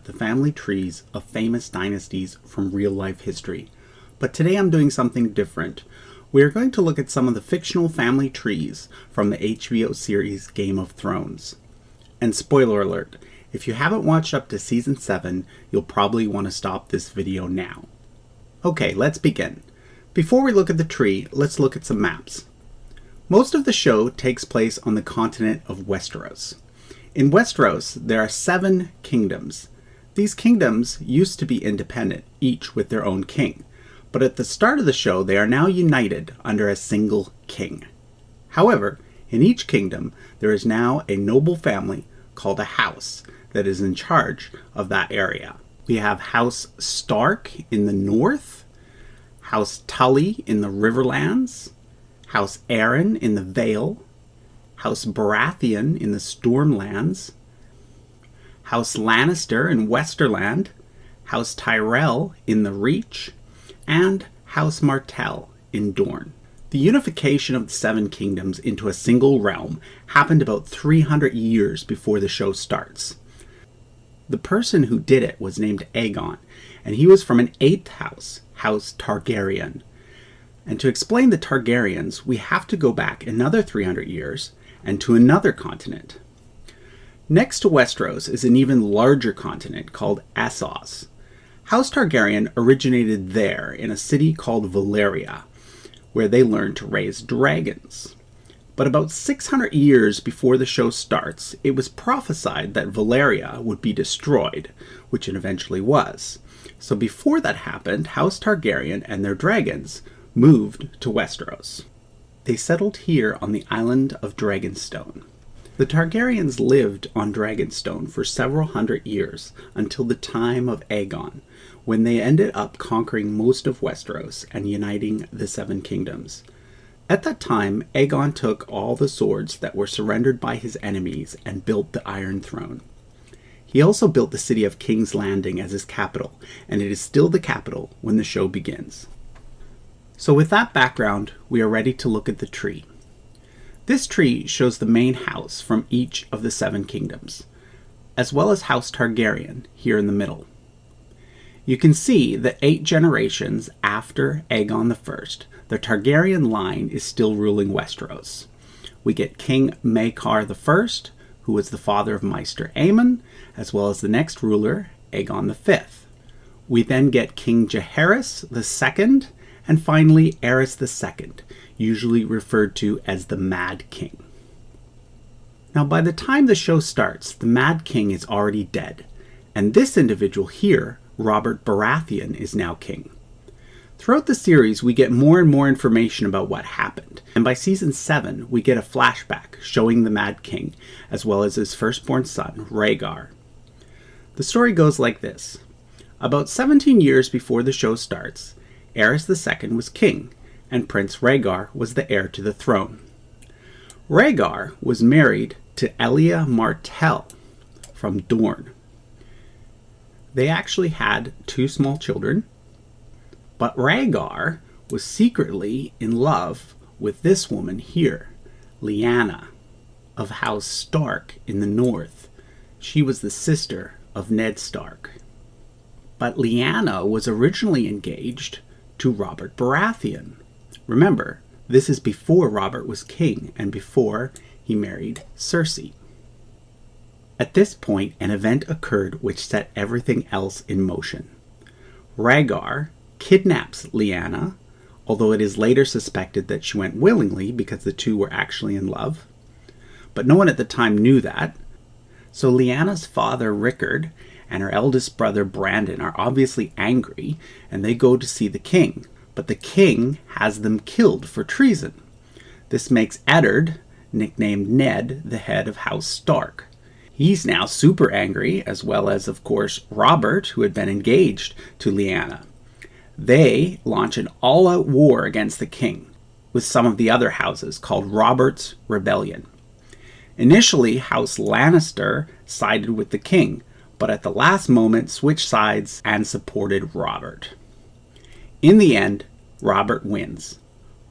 the family trees of famous dynasties from real-life history. But today I'm doing something different. We are going to look at some of the fictional family trees from the HBO series Game of Thrones. And spoiler alert, if you haven't watched up to Season 7, you'll probably want to stop this video now. Okay, let's begin. Before we look at the tree, let's look at some maps. Most of the show takes place on the continent of Westeros. In Westeros, there are 7 kingdoms. These kingdoms used to be independent, each with their own king. But at the start of the show, they are now united under a single king. However, in each kingdom, there is now a noble family called a house that is in charge of that area. We have House Stark in the north, House Tully in the Riverlands, House Arryn in the Vale, House Baratheon in the Stormlands, House Lannister in Westerland, House Tyrell in the Reach, and House Martell in Dorne. The unification of the 7 kingdoms into a single realm happened about 300 years before the show starts. The person who did it was named Aegon, and he was from an 8th house, House Targaryen. And to explain the Targaryens, we have to go back another 300 years and to another continent. Next to Westeros is an even larger continent called Essos. House Targaryen originated there in a city called Valyria, where they learned to raise dragons. But about 600 years before the show starts, it was prophesied that Valyria would be destroyed, which it eventually was. So before that happened, House Targaryen and their dragons moved to Westeros. They settled here on the island of Dragonstone. The Targaryens lived on Dragonstone for several hundred years until the time of Aegon, when they ended up conquering most of Westeros and uniting the 7 kingdoms. At that time, Aegon took all the swords that were surrendered by his enemies and built the Iron Throne. He also built the city of King's Landing as his capital, and it is still the capital when the show begins. So with that background, we are ready to look at the tree. This tree shows the main house from each of the 7 kingdoms, as well as House Targaryen here in the middle. You can see that 8 generations after Aegon I, the Targaryen line is still ruling Westeros. We get King Maekar I, who was the father of Maester Aemon, as well as the next ruler, Aegon V. We then get King Jaehaerys II, and finally Aerys II, usually referred to as the Mad King. Now by the time the show starts, the Mad King is already dead, and this individual here, Robert Baratheon, is now king. Throughout the series, we get more and more information about what happened, and by season 7, we get a flashback showing the Mad King, as well as his firstborn son, Rhaegar. The story goes like this. About 17 years before the show starts, Aerys II was king, and Prince Rhaegar was the heir to the throne. Rhaegar was married to Elia Martell from Dorne. They actually had 2 small children, but Rhaegar was secretly in love with this woman here, Lyanna, of House Stark in the north. She was the sister of Ned Stark. But Lyanna was originally engaged to Robert Baratheon. Remember, this is before Robert was king and before he married Cersei. At this point, an event occurred which set everything else in motion. Rhaegar kidnaps Lyanna, although it is later suspected that she went willingly because the two were actually in love. But no one at the time knew that. So Lyanna's father, Rickard, and her eldest brother, Brandon, are obviously angry, and they go to see the king. But the king has them killed for treason. This makes Eddard, nicknamed Ned, the head of House Stark. He's now super angry, as well as, of course, Robert, who had been engaged to Lyanna. They launch an all-out war against the king, with some of the other houses, called Robert's Rebellion. Initially, House Lannister sided with the king, but at the last moment switched sides and supported Robert. In the end, Robert wins.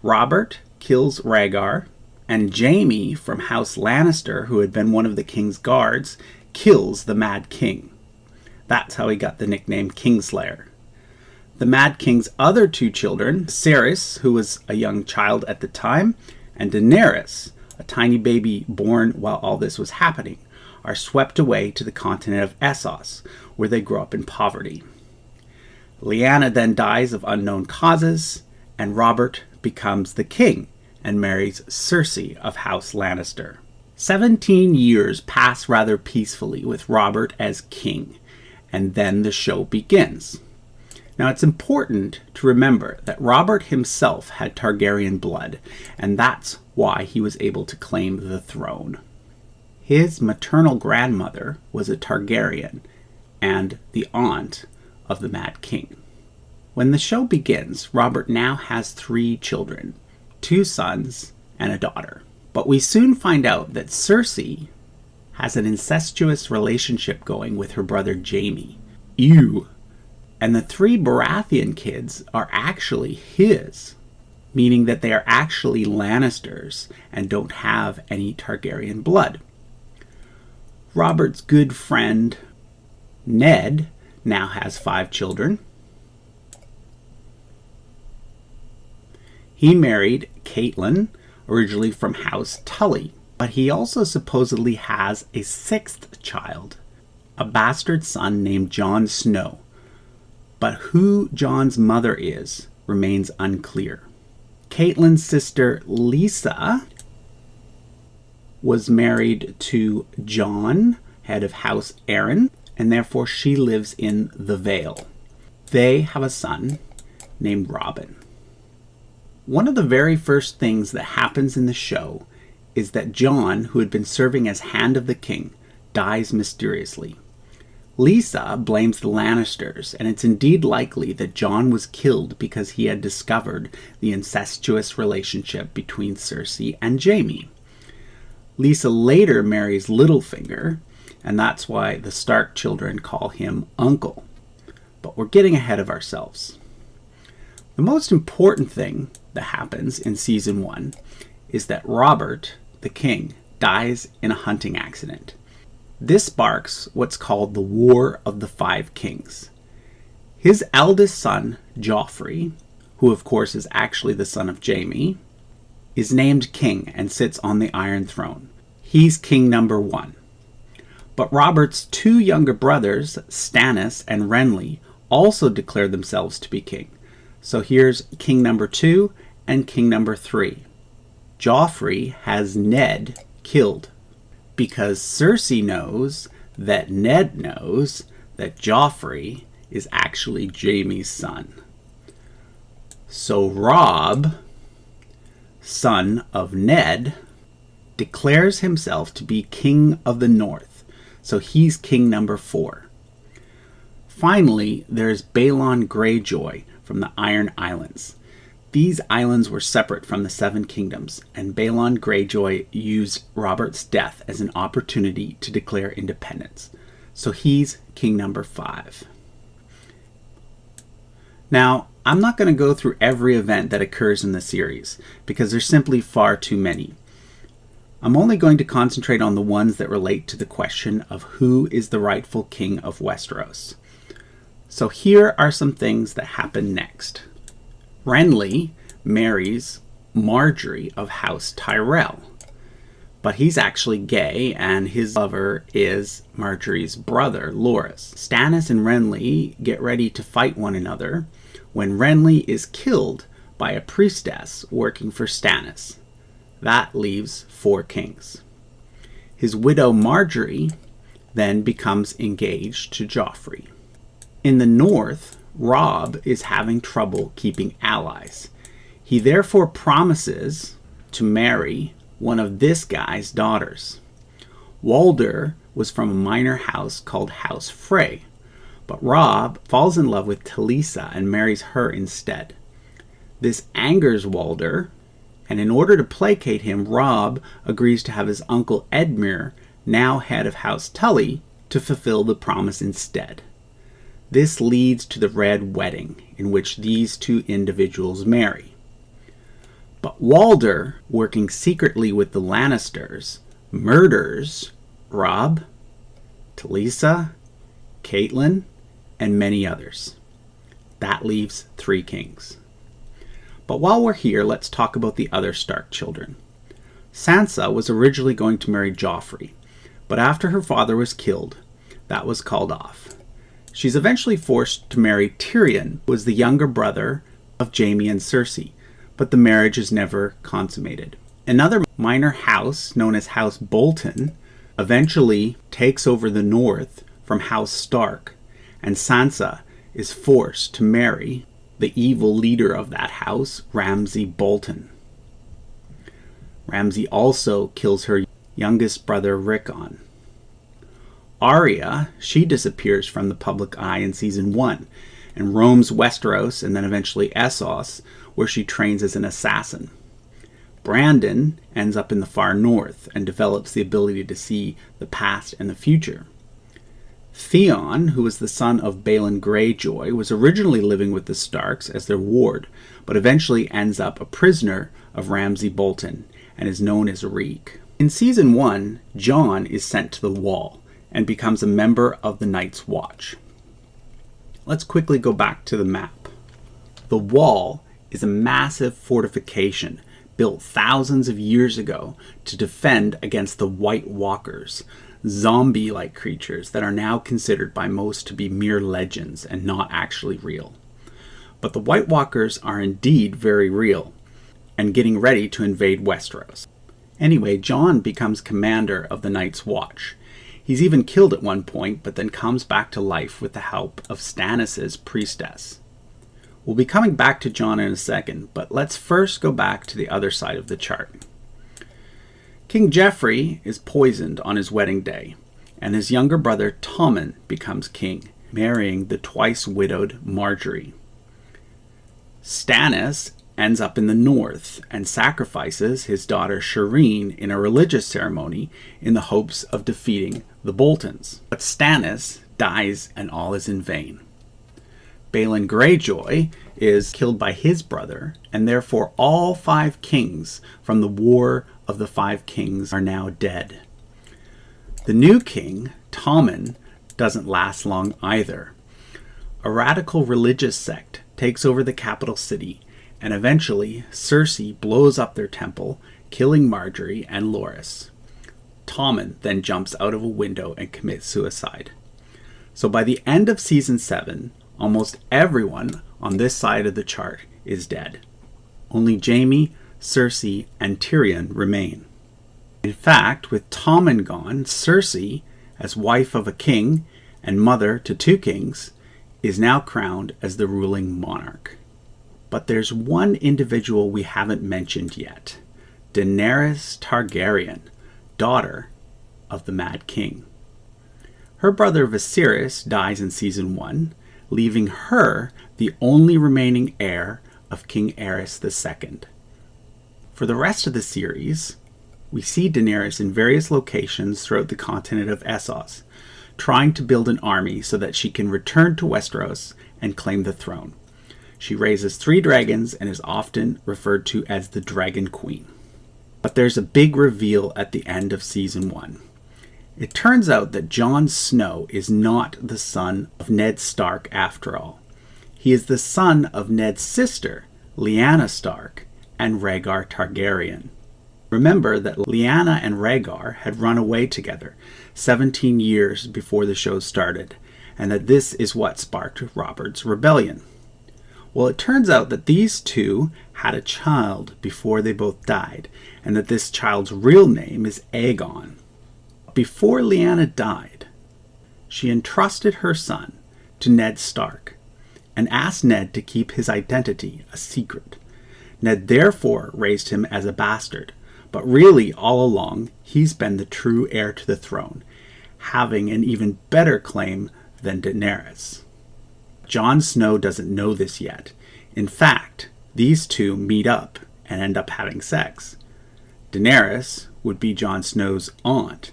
Robert kills Rhaegar, and Jaime from House Lannister, who had been one of the king's guards, kills the Mad King. That's how he got the nickname Kingslayer. The Mad King's other two children, Cerys, who was a young child at the time, and Daenerys, a tiny baby born while all this was happening, are swept away to the continent of Essos, where they grow up in poverty. Lyanna then dies of unknown causes, and Robert becomes the king and marries Cersei of House Lannister. 17 years pass rather peacefully with Robert as king, and then the show begins. Now, it's important to remember that Robert himself had Targaryen blood, and that's why he was able to claim the throne. His maternal grandmother was a Targaryen and the aunt of the Mad King. When the show begins, Robert now has 3 children, 2 sons and a daughter. But we soon find out that Cersei has an incestuous relationship going with her brother Jaime. Ew. And the 3 Baratheon kids are actually his, meaning that they are actually Lannisters and don't have any Targaryen blood. Robert's good friend Ned now has 5 children. He married Catelyn, originally from House Tully, but he also supposedly has a 6th child, a bastard son named Jon Snow. But who Jon's mother is remains unclear. Catelyn's sister Lysa was married to Jon, head of House Arryn, and therefore she lives in the Vale. They have a son named Robin. One of the very first things that happens in the show is that Jon, who had been serving as Hand of the King, dies mysteriously. Lysa blames the Lannisters, and it's indeed likely that Jon was killed because he had discovered the incestuous relationship between Cersei and Jaime. Lysa later marries Littlefinger, and that's why the Stark children call him Uncle. But we're getting ahead of ourselves. The most important thing that happens in Season 1 is that Robert, the king, dies in a hunting accident. This sparks what's called the War of the Five Kings. His eldest son, Joffrey, who of course is actually the son of Jaime, is named king and sits on the Iron Throne. He's king number 1. But Robert's 2 younger brothers, Stannis and Renly, also declare themselves to be king. So here's king number 2 and king number 3. Joffrey has Ned killed because Cersei knows that Ned knows that Joffrey is actually Jaime's son. So Robb, son of Ned, declares himself to be king of the North. So he's king number 4. Finally, there's Balon Greyjoy from the Iron Islands. These islands were separate from the 7 kingdoms, and Balon Greyjoy used Robert's death as an opportunity to declare independence. So he's king number 5. Now, I'm not going to go through every event that occurs in the series, because there's simply far too many. I'm only going to concentrate on the ones that relate to the question of who is the rightful king of Westeros. So here are some things that happen next. Renly marries Margaery of House Tyrell, but he's actually gay and his lover is Margaery's brother, Loras. Stannis and Renly get ready to fight one another when Renly is killed by a priestess working for Stannis. That leaves 4 kings. His widow Margaery then becomes engaged to Joffrey. In the north, Robb is having trouble keeping allies. He therefore promises to marry one of this guy's daughters. Walder was from a minor house called House Frey, but Robb falls in love with Talisa and marries her instead. This angers Walder, and in order to placate him, Robb agrees to have his uncle Edmure, now head of House Tully, to fulfill the promise instead. This leads to the Red Wedding, in which these 2 individuals marry. But Walder, working secretly with the Lannisters, murders Robb, Talisa, Catelyn, and many others. That leaves 3 kings. But while we're here, let's talk about the other Stark children. Sansa was originally going to marry Joffrey, but after her father was killed, that was called off. She's eventually forced to marry Tyrion, who was the younger brother of Jaime and Cersei, but the marriage is never consummated. Another minor house, known as House Bolton, eventually takes over the north from House Stark, and Sansa is forced to marry the evil leader of that house, Ramsay Bolton. Ramsay also kills her youngest brother, Rickon. Arya, she disappears from the public eye in season 1 and roams Westeros and then eventually Essos, where she trains as an assassin. Brandon ends up in the far north and develops the ability to see the past and the future. Theon, who was the son of Balon Greyjoy, was originally living with the Starks as their ward, but eventually ends up a prisoner of Ramsay Bolton and is known as Reek. In season 1, Jon is sent to the Wall and becomes a member of the Night's Watch. Let's quickly go back to the map. The Wall is a massive fortification built thousands of years ago to defend against the White Walkers, zombie-like creatures that are now considered by most to be mere legends and not actually real. But the White Walkers are indeed very real and getting ready to invade Westeros. Anyway, Jon becomes commander of the Night's Watch. He's even killed at one point, but then comes back to life with the help of Stannis' priestess. We'll be coming back to Jon in a second, but let's first go back to the other side of the chart. King Joffrey is poisoned on his wedding day, and his younger brother Tommen becomes king, marrying the twice-widowed Margaery. Stannis ends up in the north and sacrifices his daughter Shireen in a religious ceremony in the hopes of defeating the Boltons. But Stannis dies and all is in vain. Balon Greyjoy is killed by his brother, and therefore all 5 kings from the War of the 5 Kings are now dead. The new king, Tommen, doesn't last long either. A radical religious sect takes over the capital city, and eventually Cersei blows up their temple, killing Margaery and Loras. Tommen then jumps out of a window and commits suicide. So by the end of season 7, almost everyone on this side of the chart is dead. Only Jaime, Cersei, and Tyrion remain. In fact, with Tommen gone, Cersei, as wife of a king and mother to 2 kings, is now crowned as the ruling monarch. But there's one individual we haven't mentioned yet, Daenerys Targaryen, daughter of the Mad King. Her brother Viserys dies in season 1, leaving her the only remaining heir of King Aerys II. For the rest of the series, we see Daenerys in various locations throughout the continent of Essos, trying to build an army so that she can return to Westeros and claim the throne. She raises 3 dragons and is often referred to as the Dragon Queen. But there's a big reveal at the end of season 1. It turns out that Jon Snow is not the son of Ned Stark after all. He is the son of Ned's sister, Lyanna Stark, and Rhaegar Targaryen. Remember that Lyanna and Rhaegar had run away together 17 years before the show started, and that this is what sparked Robert's rebellion. Well, it turns out that these 2 had a child before they both died, and that this child's real name is Aegon. Before Lyanna died, she entrusted her son to Ned Stark and asked Ned to keep his identity a secret. Ned therefore raised him as a bastard, but really all along he's been the true heir to the throne, having an even better claim than Daenerys. Jon Snow doesn't know this yet. In fact, these 2 meet up and end up having sex. Daenerys would be Jon Snow's aunt,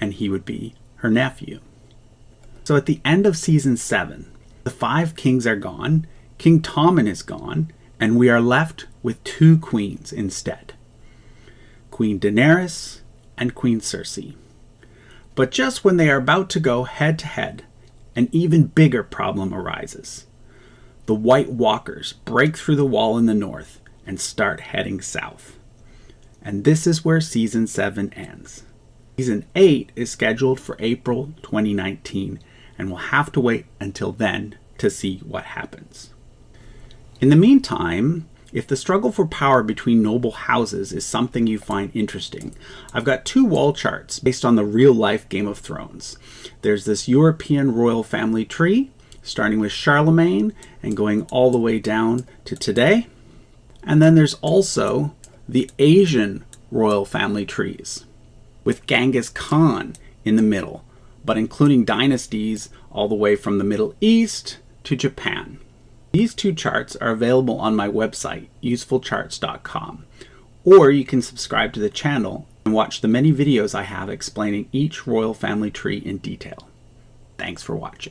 and he would be her nephew. So at the end of season 7, the 5 kings are gone, King Tommen is gone, and we are left with 2 queens instead. Queen Daenerys and Queen Cersei. But just when they are about to go head to head, an even bigger problem arises. The White Walkers break through the wall in the north and start heading south. And this is where Season 7 ends. Season 8 is scheduled for April 2019, and we'll have to wait until then to see what happens. In the meantime, if the struggle for power between noble houses is something you find interesting, I've got 2 wall charts based on the real-life Game of Thrones. There's this European royal family tree, starting with Charlemagne and going all the way down to today. And then there's also the Asian royal family trees, with Genghis Khan in the middle, but including dynasties all the way from the Middle East to Japan. These 2 charts are available on my website, usefulcharts.com, or you can subscribe to the channel and watch the many videos I have explaining each royal family tree in detail. Thanks for watching.